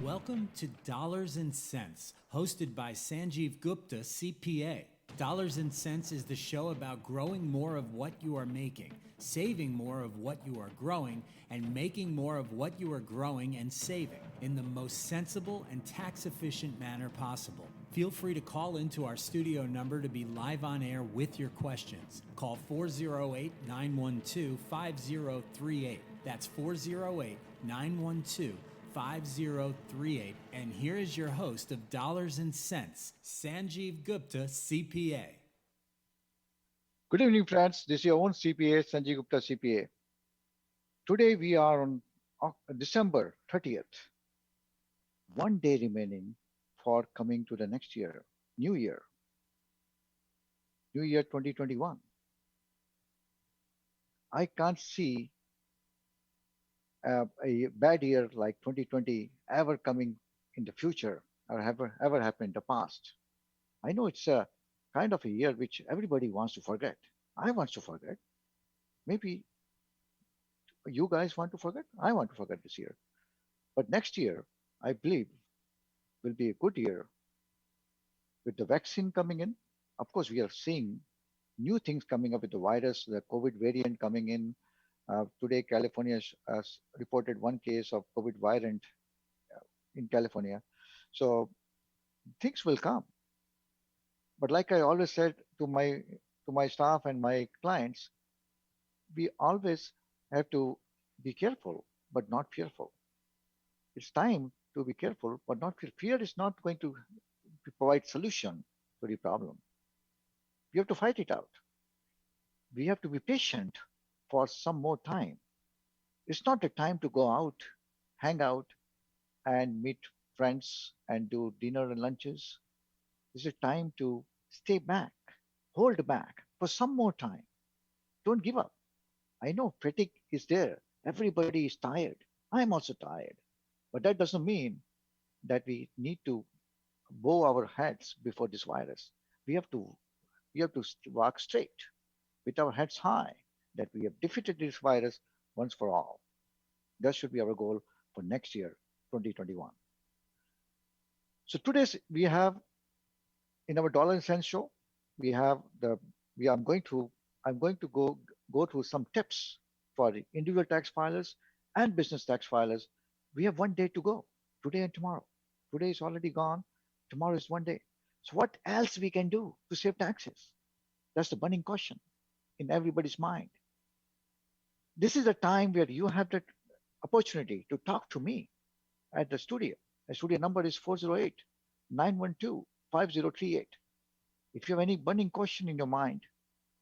Welcome to Dollars and Cents, hosted by Sanjiv Gupta CPA. Dollars and Cents is the show about growing more of what you are making, saving more of what you are growing, and making more of what you are growing and saving in the most sensible and tax-efficient manner possible. Feel free to call into our studio number to be live on air with your questions. Call 408-912-5038. That's 408-912-5038. And here is your host of Dollars and Cents, Sanjiv Gupta CPA. Good evening, friends. This is your own CPA, Sanjiv Gupta CPA. Today we are on December 30th. One day remaining for coming to the next year, New Year 2021. I can't see a bad year like 2020 ever coming in the future or ever happened in the past. I know it's a kind of a year which everybody wants to forget. I want to forget. Maybe you guys want to forget. I want to forget this year. But next year, I believe, will be a good year with the vaccine coming in. Of course, we are seeing new things coming up with the virus, the COVID variant coming in. Today, California has reported one case of COVID variant in California. So things will come. But like I always said to my staff and my clients, we always have to be careful, but not fearful. It's time to be careful, but not fear. Fear is not going to provide solution to the problem. We have to fight it out. We have to be patient for some more time. It's not the time to go out, hang out, and meet friends and do dinner and lunches. It's a time to stay back, hold back for some more time. Don't give up. I know fatigue is there. Everybody is tired. I'm also tired. But that doesn't mean that we need to bow our heads before this virus. We have to walk straight with our heads high that we have defeated this virus once for all. That should be our goal for next year, 2021. So today's we have in our dollar and cents show, we have I'm going to go through some tips for the individual tax filers and business tax filers. We have one day to go, today and tomorrow. Today is already gone. Tomorrow is one day. So what else we can do to save taxes? That's the burning question in everybody's mind. This is a time where you have the opportunity to talk to me at the studio. The studio number is 408-912-5038. If you have any burning question in your mind,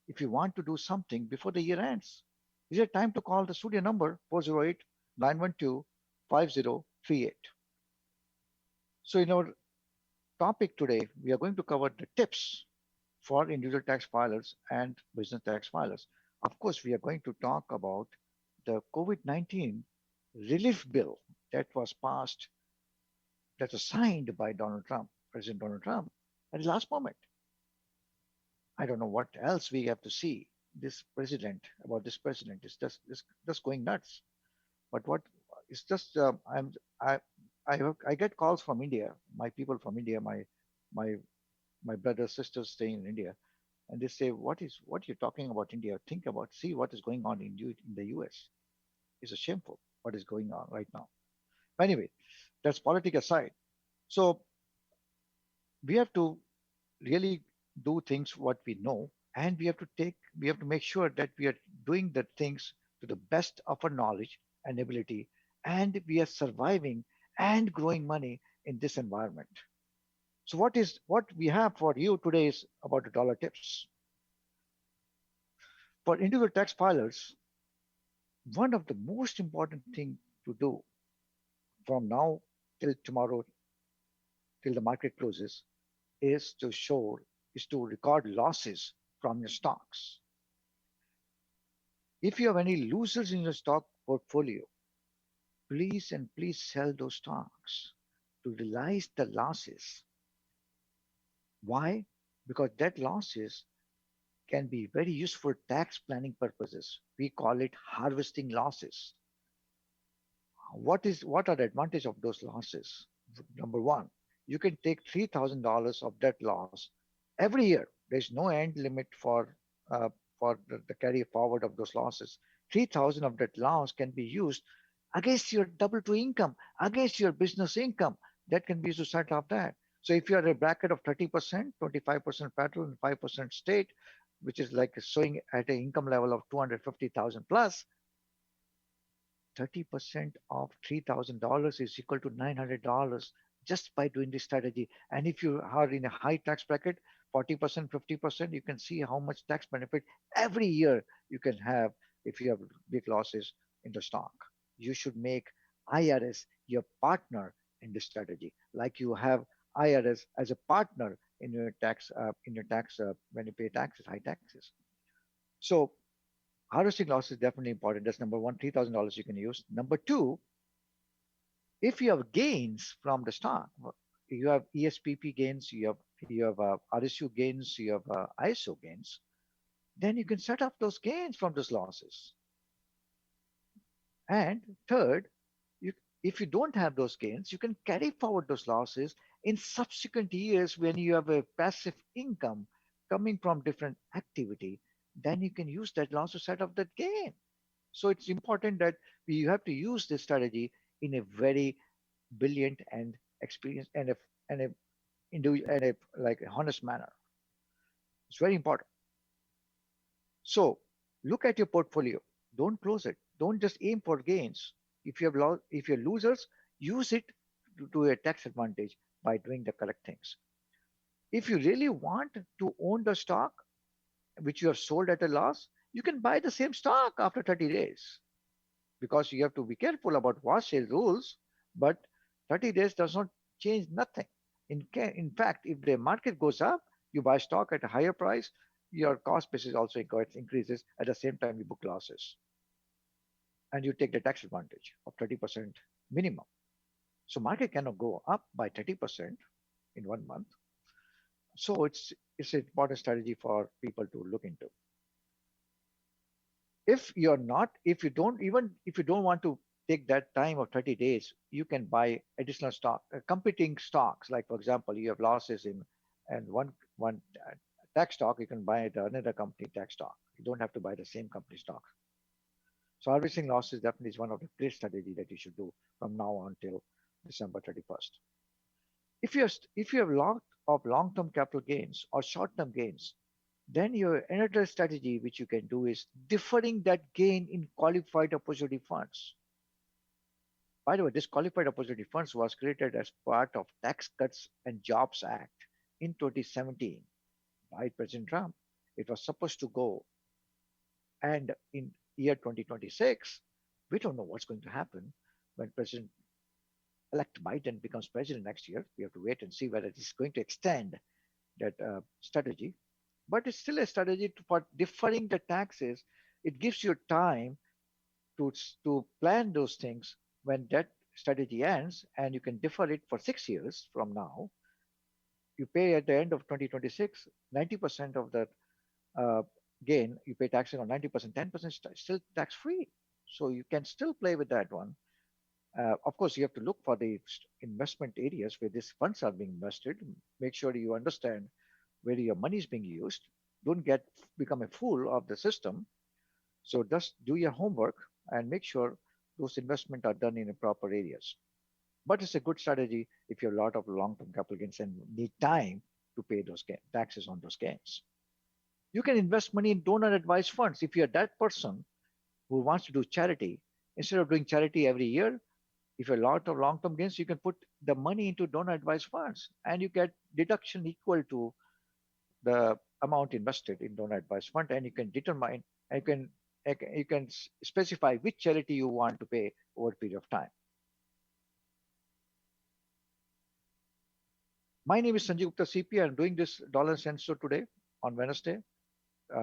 if you want to do something before the year ends, is it time to call the studio number 408-912-5038. So in our topic today, we are going to cover the tips for individual tax filers and business tax filers. Of course, we are going to talk about the COVID-19 relief bill that was passed, that was signed by President Donald Trump, at the last moment. I don't know what else we have to see. This president is just going nuts. But what it's just I get calls from India, my people from India, my brothers, sisters staying in India, and they say, what you're talking about India? See what is going on in the US. It's shameful what is going on right now. Anyway, that's politics aside. So we have to really do things what we know, and we have to make sure that we are doing the things to the best of our knowledge and ability, and we are surviving and growing money in this environment. So what we have for you today is about the dollar tips. For individual tax filers, one of the most important thing to do from now till tomorrow, till the market closes, is to record losses from your stocks. If you have any losers in your stock portfolio, please sell those stocks to realize the losses. Why? Because that losses can be very useful for tax planning purposes. We call it harvesting losses. What are the advantage of those losses? Number one, you can take $3,000 of debt loss every year. There's no end limit uh, for the carry forward of those losses. 3,000 of that loss can be used against your double to income, against your business income. That can be used to set off that. So if you are a bracket of 30%, 25% federal and 5% state, which is like showing at an income level of 250,000 plus, 30% of $3,000 is equal to $900 just by doing this strategy. And if you are in a high tax bracket, 40%, 50%, you can see how much tax benefit every year you can have if you have big losses in the stock. You should make IRS your partner in this strategy, like you have IRS as a partner in your tax when you pay taxes, high taxes. So harvesting loss is definitely important. That's number one, $3,000 you can use. Number two, if you have gains from the stock, you have ESPP gains, you have RSU gains, you have ISO gains, then you can set up those gains from those losses. And third, you, if you don't have those gains, you can carry forward those losses in subsequent years when you have a passive income coming from different activity. Then you can use that loss to set up that gain. So it's important that you have to use this strategy in a very brilliant and experienced and a like a honest manner. It's very important. So look at your portfolio. Don't close it. Don't just aim for gains. If you're losers, use it to a tax advantage by doing the correct things. If you really want to own the stock which you have sold at a loss, you can buy the same stock after 30 days because you have to be careful about wash sale rules. But 30 days does not change nothing. In fact, if the market goes up, you buy stock at a higher price, your cost basis also increases. At the same time, you book losses and you take the tax advantage of 30% minimum. So market cannot go up by 30% in 1 month. So it's an important strategy for people to look into. If you don't want to take that time of 30 days, you can buy additional stock, competing stocks. Like for example, you have losses in and one tax stock, you can buy another company tax stock. You don't have to buy the same company stock. So harvesting losses definitely is one of the great strategy that you should do from now until December 31st. If you have lot of long-term capital gains or short-term gains, then your another strategy which you can do is deferring that gain in qualified opportunity funds. By the way, this qualified opportunity funds was created as part of Tax Cuts and Jobs Act in 2017 by President Trump. It was supposed to go, and in year 2026, we don't know what's going to happen when President-elect Biden becomes president next year. We have to wait and see whether it is going to extend that strategy. But it's still a strategy for deferring the taxes. It gives you time to plan those things when that strategy ends, and you can defer it for 6 years from now. You pay at the end of 2026 90% of that uh, gain. You pay taxes on 90%, 10% still tax free. So you can still play with that one. Of course, you have to look for the investment areas where these funds are being invested. Make sure you understand where your money is being used. Don't get become a fool of the system. So just do your homework and make sure those investments are done in the proper areas. But it's a good strategy if you have a lot of long-term capital gains and need time to pay those taxes on those gains. You can invest money in donor advised funds. If you're that person who wants to do charity, instead of doing charity every year, if you have a lot of long-term gains, you can put the money into donor advised funds and you get deduction equal to the amount invested in donor advised fund, and you can determine and you can specify which charity you want to pay over a period of time. My name is Sanjiv Gupta CPA. I'm doing this dollar and cents show today on Wednesday,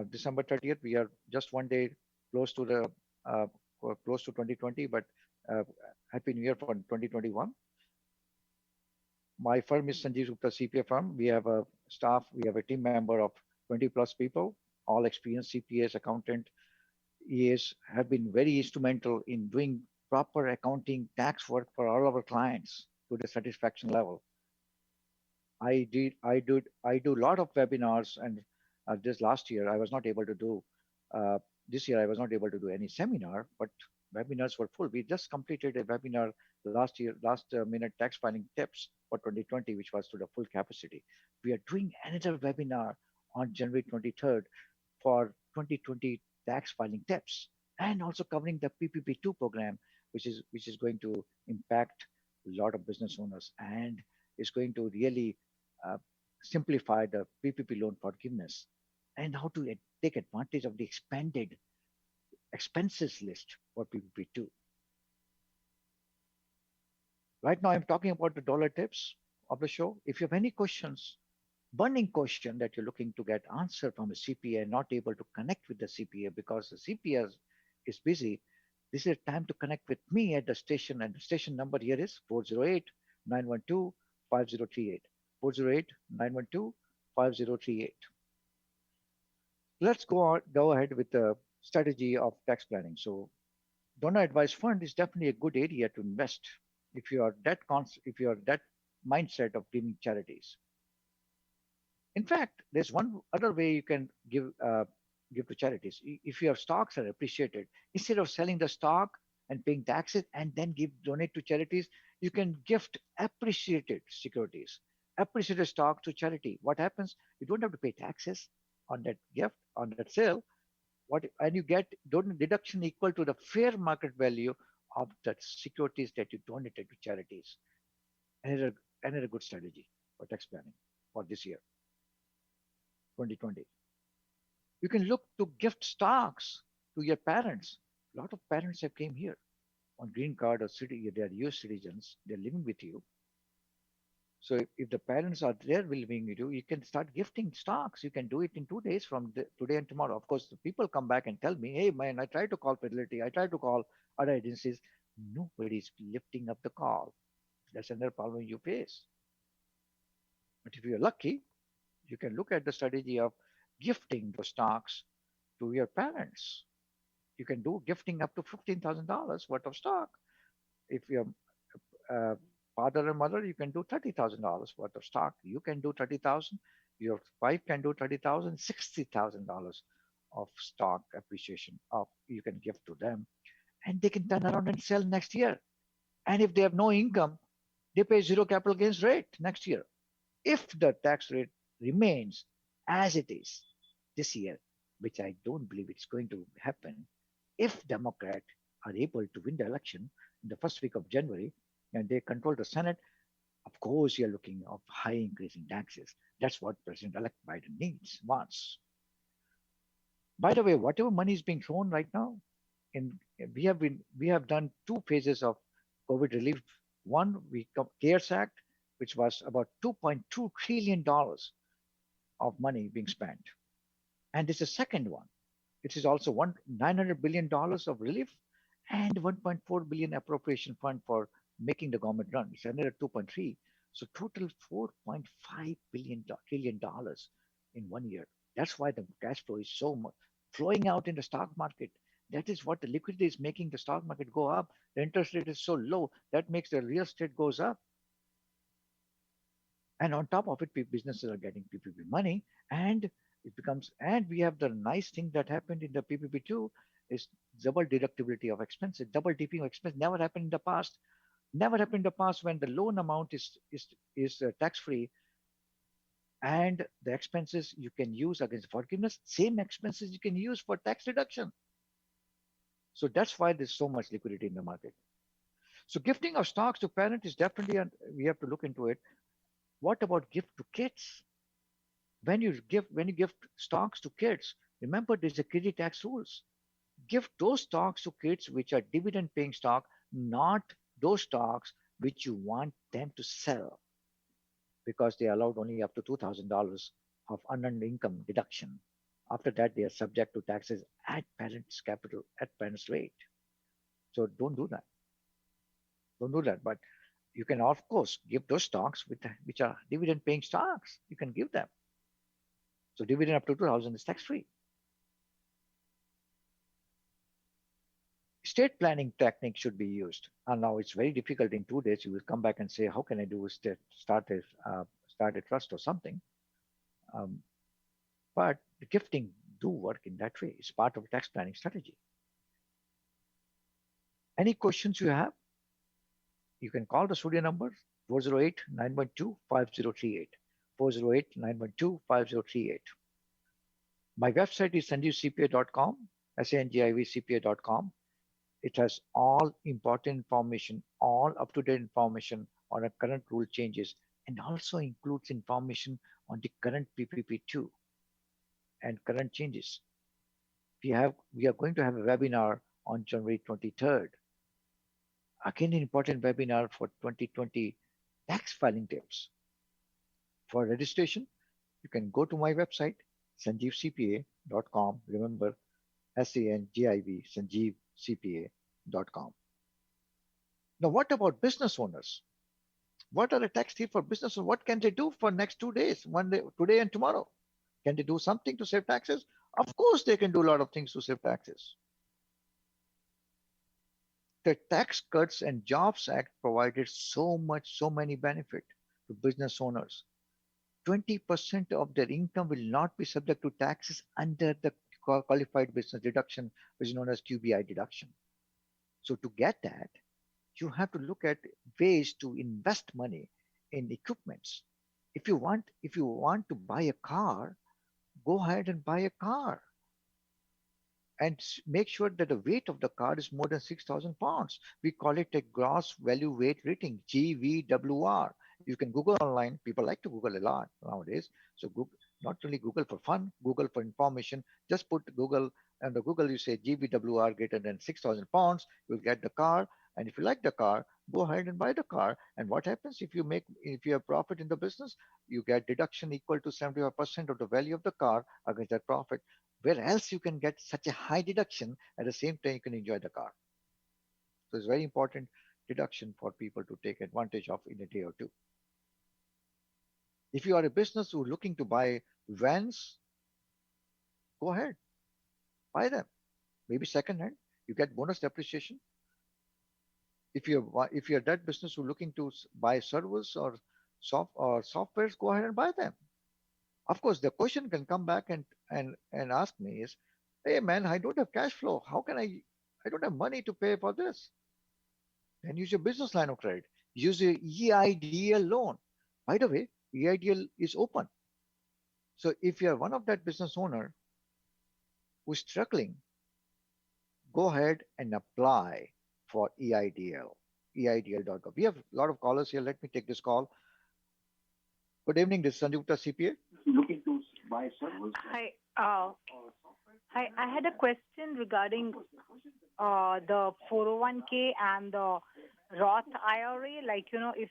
December 30th. We are just one day close to the uh, close to 2020, but uh, happy New Year for 2021. My firm is Sanjiv Gupta CPA firm. We have a staff, we have a team member of 20 plus people, all experienced CPAs, accountant, EAs have been very instrumental in doing proper accounting tax work for all of our clients. to the satisfaction level. I do a lot of webinars, and this last year I was not able to do. Uh, this year I was not able to do any seminar, but webinars were full. We just completed a webinar last minute tax filing tips for 2020, which was to the full capacity. We are doing another webinar on January 23rd for 2020 tax filing tips, and also covering the PPP2 program, which is going to impact a lot of business owners and is going to really uh, simplify the PPP loan forgiveness and how to take advantage of the expanded expenses list for PPP2. Right now, I'm talking about the dollar tips of the show. If you have any questions, burning question that you're looking to get answer from a CPA and not able to connect with the CPA because the CPA is busy, this is a time to connect with me at the station. And the station number here is 408-912-5038. 408-912-5038. Let's go ahead with the strategy of tax planning. So donor advised fund is definitely a good area to invest if you are that mindset of giving charities. In fact, there's one other way you can give to charities. If your stocks are appreciated, instead of selling the stock and paying taxes and then give donate to charities, you can gift appreciated securities, appreciated stock to charity. What happens? You don't have to pay taxes on that gift, on that sale. And you get deduction equal to the fair market value of the securities that you donated to charities. Another another good strategy for tax planning for this year, 2020. You can look to gift stocks to your parents. A lot of parents have came here on green card or city. They are US citizens. They're living with you. So if the parents are there living with you, you can start gifting stocks. You can do it in 2 days from today and tomorrow. Of course, the people come back and tell me, hey, man, I tried to call Fidelity. I tried to call other agencies. Nobody's lifting up the call. That's another problem you face. But if you're lucky, you can look at the strategy of gifting those stocks to your parents. You can do gifting up to $15,000 worth of stock. If your uh, father and mother, you can do $30,000 worth of stock. You can do 30,000. Your wife can do 30,000, $60,000 of stock appreciation. Of you can give to them, and they can turn around and sell next year. And if they have no income, they pay zero capital gains rate next year. If the tax rate remains as it is this year, which I don't believe it's going to happen, if Democrats are able to win the election in the first week of January and they control the Senate, of course you're looking of high increasing taxes. That's what President-elect Biden needs, wants. By the way, whatever money is being thrown right now, in we have done two phases of COVID relief. One, we CARES Act, which was about $2.2 trillion of money being spent. And this is the second one. It is also $900 billion of relief and 1.4 billion appropriation fund for making the government run. It's another 2.3. So total $4.5 trillion in 1 year. That's why the cash flow is so much flowing out in the stock market. That is what the liquidity is making the stock market go up. The interest rate is so low that makes the real estate goes up. And on top of it, businesses are getting PPP money, and it becomes. And we have the nice thing that happened in the PPP2 is double deductibility of expenses. Double dipping of expense never happened in the past. Never happened in the past when the loan amount is tax free, and the expenses you can use against forgiveness, same expenses you can use for tax reduction. So that's why there's so much liquidity in the market. So gifting of stocks to parent is definitely, we have to look into it. What about gift to kids? When you give stocks to kids, remember there's a kiddie tax rules. Give those stocks to kids which are dividend paying stock, not those stocks which you want them to sell because they are allowed only up to $2,000 of unearned income deduction. After that, they are subject to taxes at parents' capital, at parents' rate. So don't do that. Don't do that. But you can, of course, give those stocks which are dividend paying stocks. You can give them. So dividend up to 2,000 is tax free. estate planning technique should be used. And now it's very difficult in 2 days. You will come back and say, how can I do start a trust or something? Um, but the gifting do work in that way. It's part of tax planning strategy. Any questions you have, you can call the studio number 408-912-5038. 408-912-5038. My website is sanjivcpa.com, SANGIVCPA.com. It has all important information, all up-to-date information on the current rule changes, and also includes information on the current PPP2 and current changes. We are going to have a webinar on January 23rd. Again, an important webinar for 2020 tax filing tips. For registration, you can go to my website, sanjivcpa.com. Remember, SANGIV, sanjivcpa.com. Now, what about business owners? What are the tax tips for business owners? What can they do for next 2 days, one day, today and tomorrow? Can they do something to save taxes? Of course, they can do a lot of things to save taxes. The Tax Cuts and Jobs Act provided so many benefits to business owners. 20% of their income will not be subject to taxes under the qualified business deduction, which is known as QBI deduction. So to get that, you have to look at ways to invest money in equipments. If you want to buy a car, go ahead and buy a car and make sure that the weight of the car is more than 6,000 pounds. We call it a gross value weight rating, GVWR. You can Google online. People like to Google a lot nowadays. So Google, not only Google for fun, Google for information. Just put Google, and the Google you say GVWR greater than 6,000 pounds, you'll get the car. And if you like the car, go ahead and buy the car. And what happens if you have profit in the business, you get deduction equal to 75% of the value of the car against that profit. Where else you can get such a high deduction at the same time you can enjoy the car. So it's very important deduction for people to take advantage of in a day or two. If you are a business who's looking to buy vans, go ahead, buy them. Maybe second hand, you get bonus depreciation. If you're that business who's looking to buy servers or softwares, go ahead and buy them. Of course, the question can come back and ask me is, hey man, I don't have cash flow. How can I don't have money to pay for this. Then use your business line of credit. Use your EIDL loan. By the way, EIDL is open. So if you're one of that business owner who's struggling, go ahead and apply for EIDL, EIDL.gov. We have a lot of callers here. Let me take this call. Good evening, this is Sanjiv Gupta CPA. Looking to buy servers. Hi. Hi. I had a question regarding the 401k and the Roth IRA. Like, if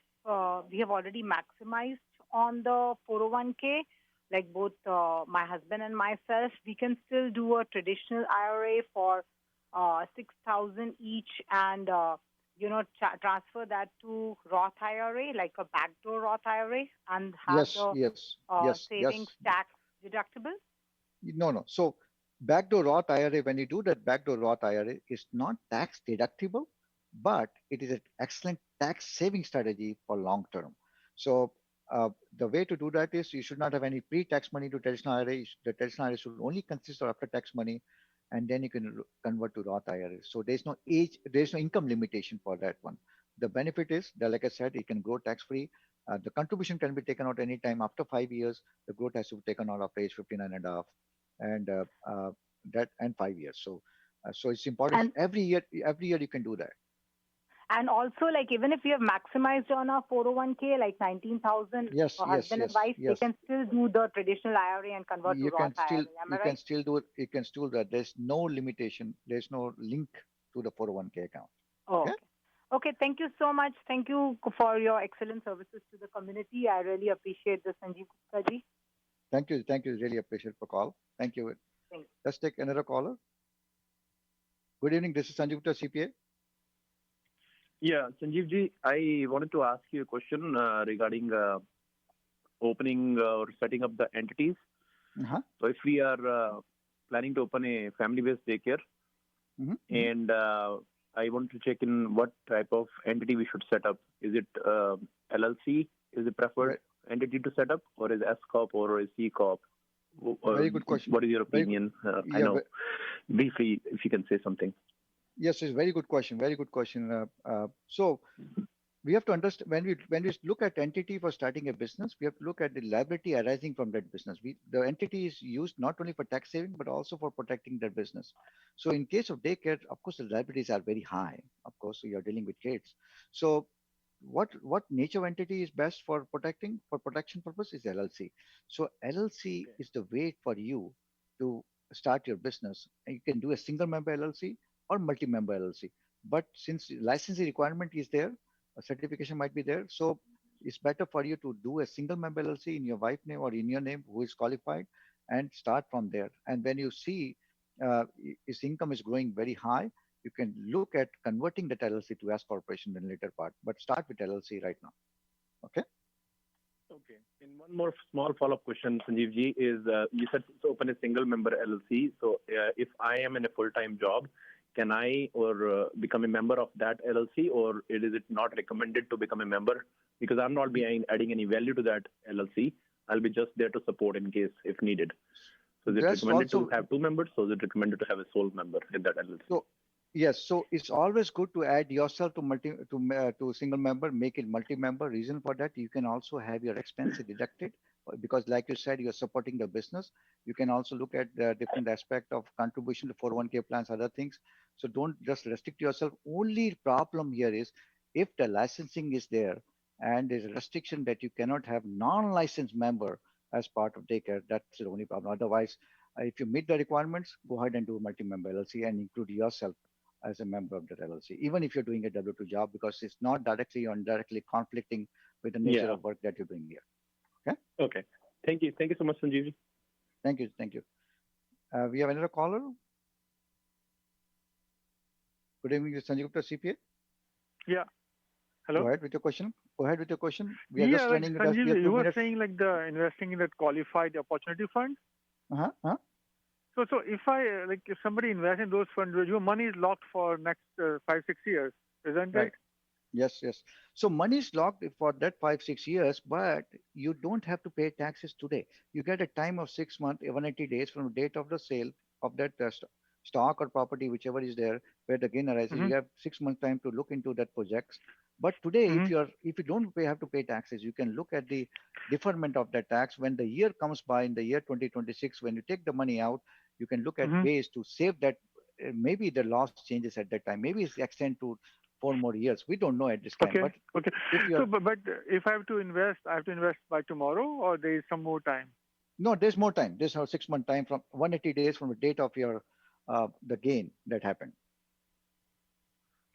we have already maximized on the 401k, like both my husband and myself, we can still do a traditional IRA for 6,000 each and transfer that to Roth IRA, like a backdoor Roth IRA, and have savings tax deductible? No. So backdoor Roth IRA, when you do that backdoor Roth IRA, is not tax deductible, but it is an excellent tax saving strategy for long term. So the way to do that is you should not have any pre-tax money to traditional IRA. The traditional IRA should only consist of after-tax money, and then you can convert to Roth IRA. So there's no income limitation for that one. The benefit is that, like I said, it can grow tax-free. The contribution can be taken out anytime after 5 years. The growth has to be taken out after age 59 and a half, and 5 years. So it's important. And every year you can do that. And also, like, even if we have maximized on our 401k, like 19,000 for husband and wife, they can still do the traditional IRA and convert to Roth IRA. You can still do that. There's no limitation. There's no link to the 401k account. Oh, okay. Thank you so much. Thank you for your excellent services to the community. I really appreciate this, Sanjiv Gupta ji. Thank you. Really appreciate the call. Thank you. Thanks. Let's take another caller. Good evening. This is Sanjiv Gupta CPA. Yeah, Sanjeev ji, I wanted to ask you a question regarding opening or setting up the entities. Uh-huh. So if we are planning to open a family-based daycare, and I want to check in what type of entity we should set up. Is it LLC? Is the preferred Ve- entity to set up, or is S corp or is C corp? Very good question. What is your Very good. opinion? I Yeah. know briefly if you can say something. Yes, it's very good question. Very good question. So we have to understand when we look at entity for starting a business, we have to look at the liability arising from that business. The entity is used not only for tax saving but also for protecting that business. So in case of daycare, of course, the liabilities are very high. Of course, you're dealing with kids. So what nature of entity is best for protecting for protection purpose is LLC. So LLC is the way for you to start your business. And you can do a single member LLC or multi-member LLC. But since licensing requirement is there, a certification might be there. So it's better for you to do a single member LLC in your wife name or in your name who is qualified and start from there. And when you see his income is growing very high, you can look at converting that LLC to S corporation in later part. But start with LLC right now. Okay. Okay. And one more small follow-up question, Sanjeev ji, is you said to open a single member LLC. So if I am in a full-time job, can I or become a member of that LLC, or is it not recommended to become a member? Because I'm not being adding any value to that LLC. I'll be just there to support in case if needed. So is it That's recommended also to have two members, or is it recommended to have a sole member in that LLC? so. Yes, so it's always good to add yourself to single member, make it multi-member. Reason for that, you can also have your expenses deducted because, like you said, you're supporting the business. You can also look at the different aspect of contribution to 401k plans, other things. So don't just restrict yourself. Only problem here is if the licensing is there and there's a restriction that you cannot have non-licensed member as part of daycare. That's the only problem. Otherwise, if you meet the requirements, go ahead and do a multi-member LLC and include yourself as a member of that LLC, even if you're doing a W-2 job, because it's not directly or indirectly conflicting with the nature Yeah. of work that you're doing here. Okay. Okay. Thank you. Thank you so much, Sanjeev ji. Thank you. Thank you. We have another caller. Good evening, Sanjiv Gupta CPA. Yeah. Hello. Go ahead with your question. Go ahead with your question. We are Yeah, just like running. Sanjeev, We have you 2 were minutes. saying like the investing in that qualified opportunity fund. Uh-huh. Uh-huh. So if I like if somebody invests in those funds, your money is locked for next 5-6 years, isn't Right. it? Yes, yes. So money is locked for that 5-6 years, but you don't have to pay taxes today. You get a time of 6 months, 180 days from the date of the sale of that stock or property, whichever is there, where the gain arises. Mm-hmm. You have 6 months time to look into that projects. But today, Mm-hmm. if you don't have to pay taxes, you can look at the deferment of that tax when the year comes by in the year 2026. When you take the money out, you can look at Mm-hmm. ways to save that. Maybe the loss changes at that time. Maybe it's extend to 4 more years. We don't know at this time. Okay. But Okay. if So, you're but if I have to invest, I have to invest by tomorrow, or there is some more time. no, there's more time. There's a 6 month time from 180 days from the date of your the gain that happened.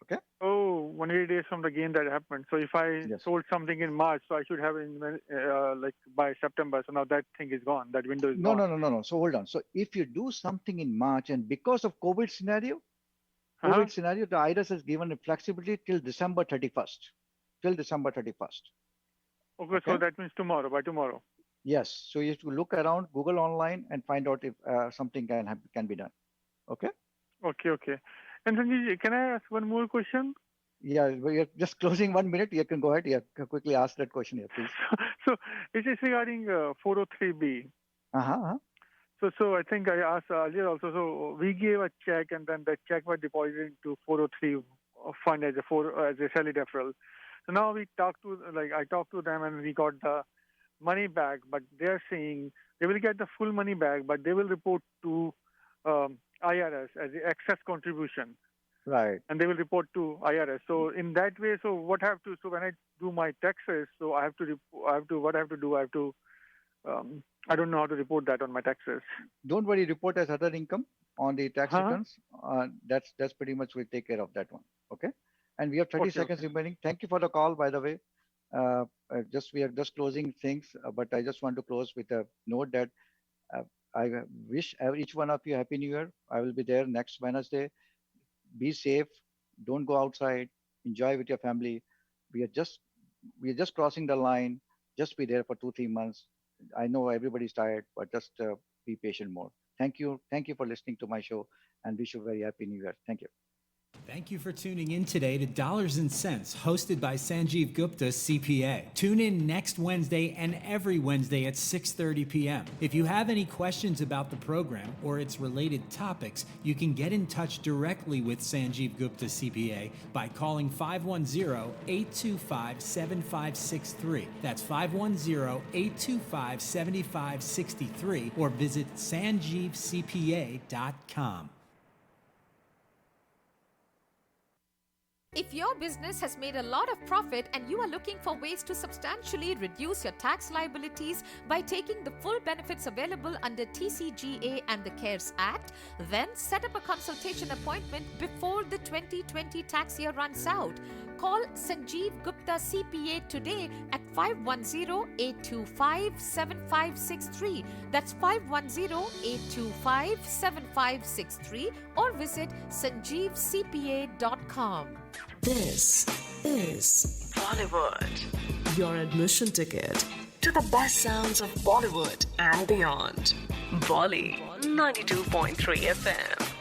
Okay. Oh, 180 days from the gain that happened. So if I Yes. sold something in March, so I should have like by September. So now that thing is gone. That window is No, gone. no, no, no, no. So hold on. So if you do something in March and because of Uh-huh. COVID scenario, the IRS has given a flexibility till December 31st. Till December 31st. Okay. Okay. So that means tomorrow. By tomorrow. Yes. So you have to look around, Google online, and find out if something can be done. Okay. Okay. Okay. And Sanjeev, can I ask one more question? Yeah, we are just closing 1 minute. You can go ahead. Yeah, quickly ask that question here, please. So it is regarding 403B. Uh-huh. So I think I asked earlier also. So we gave a check, and then that check was deposited into 403 fund as a salary deferral. So now we I talked to them, and we got the money back, but they're saying they will get the full money back, but they will report to IRS as the excess contribution, Right. and they will report to IRS. So in that way, so what I have to? So when I do my taxes, so I have to. What I have to do? I have to. I don't know how to report that on my taxes. Don't worry. Report as other income on the tax Huh? returns. That's pretty much we'll take care of that one. Okay. And we have 30 Okay. seconds Okay. remaining. Thank you for the call, by the way. We are just closing things, but I just want to close with a note that I wish each one of you happy New Year. I will be there next Wednesday. Be safe. Don't go outside. Enjoy with your family. We are just we are just crossing the line. Just be there for 2-3 months. I know everybody's tired, but just be patient more. Thank you. Thank you for listening to my show, and wish you a very happy New Year. Thank you. Thank you for tuning in today to Dollars and Cents, hosted by Sanjiv Gupta CPA. Tune in next Wednesday and every Wednesday at 6:30 p.m. If you have any questions about the program or its related topics, you can get in touch directly with Sanjiv Gupta CPA by calling 510-825-7563. That's 510-825-7563 or visit sanjivcpa.com. If your business has made a lot of profit and you are looking for ways to substantially reduce your tax liabilities by taking the full benefits available under TCJA and the CARES Act, then set up a consultation appointment before the 2020 tax year runs out. Call Sanjiv Gupta CPA today at 510-825-7563. That's 510-825-7563 or visit sanjivcpa.com. This is Bollywood, your admission ticket to the best sounds of Bollywood and beyond. Bolly 92.3 FM.